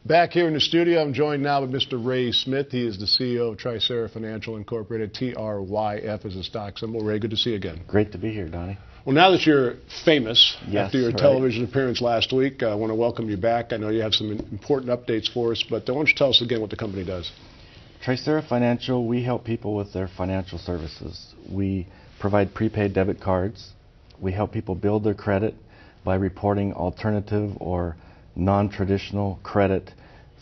Back here in the studio, I'm joined now with Mr. Ray Smith. He is the CEO of Trycera Financial Incorporated. TRYF is a stock symbol. Ray, good to see you again. Great to be here, Donnie. Well, now that you're famous after your right. television appearance last week, I want to welcome you back. I know you have some important updates for us, but why don't you tell us again what the company does? Trycera Financial, we help people with their financial services. We provide prepaid debit cards. We help people build their credit by reporting alternative or non-traditional credit,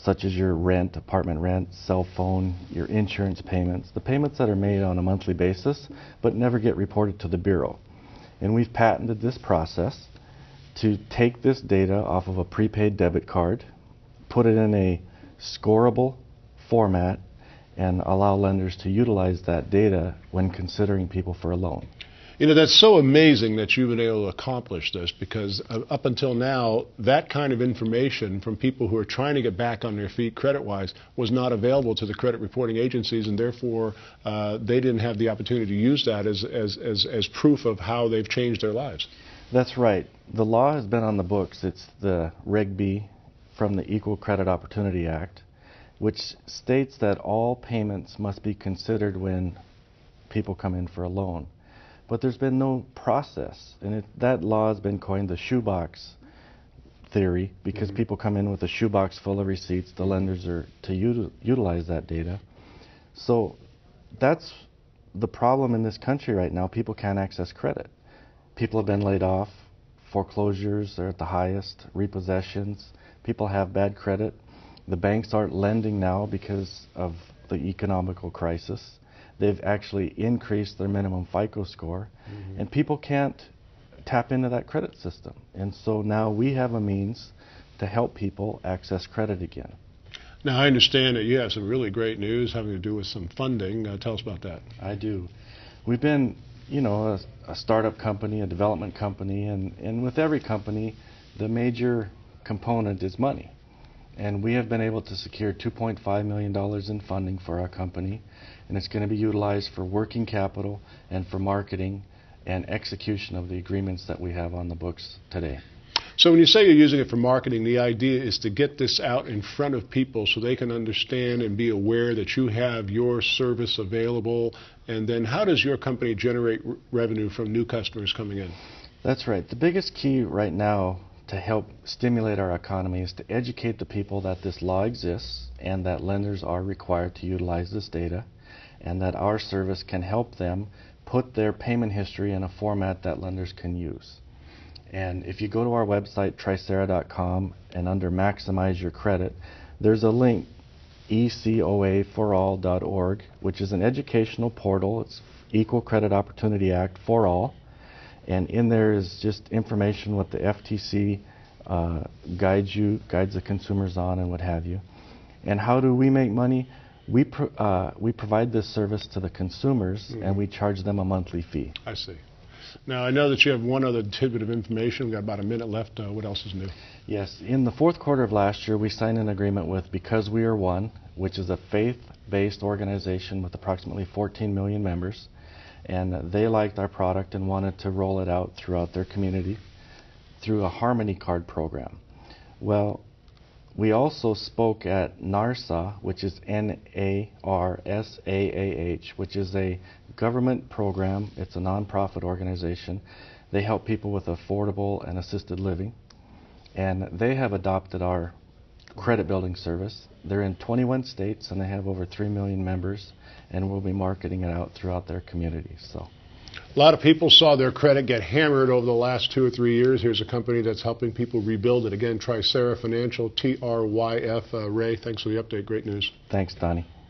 such as your rent, apartment rent, cell phone, your insurance payments, the payments that are made on a monthly basis but never get reported to the Bureau. And we've patented this process to take this data off of a prepaid debit card, put it in a scorable format, and allow lenders to utilize that data when considering people for a loan. You know, that's so amazing that you've been able to accomplish this, because up until now, that kind of information from people who are trying to get back on their feet credit-wise was not available to the credit reporting agencies, and therefore they didn't have the opportunity to use that as proof of how they've changed their lives. That's right. The law has been on the books. It's the Reg B from the Equal Credit Opportunity Act, which states that all payments must be considered when people come in for a loan. But there's been no process, and that law has been coined the shoebox theory, because people come in with a shoebox full of receipts. The lenders are to utilize that data. So that's the problem in this country right now. People can't access credit. People have been laid off. Foreclosures are at the highest. Repossessions. People have bad credit. The banks aren't lending now because of the economical crisis. They've actually increased their minimum FICO score, and people can't tap into that credit system. And so now we have a means to help people access credit again. Now, I understand that you have some really great news having to do with some funding. Tell us about that. I do. We've been, a startup company, a development company, and with every company, the major component is money. And we have been able to secure $2.5 million in funding for our company, and it's going to be utilized for working capital and for marketing and execution of the agreements that we have on the books today. So when you say you're using it for marketing, the idea is to get this out in front of people so they can understand and be aware that you have your service available. And then how does your company generate revenue from new customers coming in? That's right. The biggest key right now to help stimulate our economy is to educate the people that this law exists and that lenders are required to utilize this data, and that our service can help them put their payment history in a format that lenders can use. And if you go to our website, Trycera.com, and under Maximize Your Credit, there's a link, ecoaforall.org, which is an educational portal. It's Equal Credit Opportunity Act for all. And in there is just information what the FTC guides the consumers on and what have you. And how do we make money? We provide this service to the consumers, and we charge them a monthly fee. I see. Now, I know that you have one other tidbit of information. We've got about a minute left. What else is new? Yes. In the fourth quarter of last year, we signed an agreement with Because We Are One, which is a faith-based organization with approximately 14 million members. And they liked our product and wanted to roll it out throughout their community through a Harmony Card program. Well, we also spoke at NARSAH, which is NARSAAH, which is a government program. It's a nonprofit organization. They help people with affordable and assisted living. And they have adopted our credit building service. They're in 21 states, and they have over 3 million members, and we'll be marketing it out throughout their community. So, a lot of people saw their credit get hammered over the last 2 or 3 years. Here's a company that's helping people rebuild it. Again, Trycera Financial, TRYF. Ray, thanks for the update. Great news. Thanks, Donnie.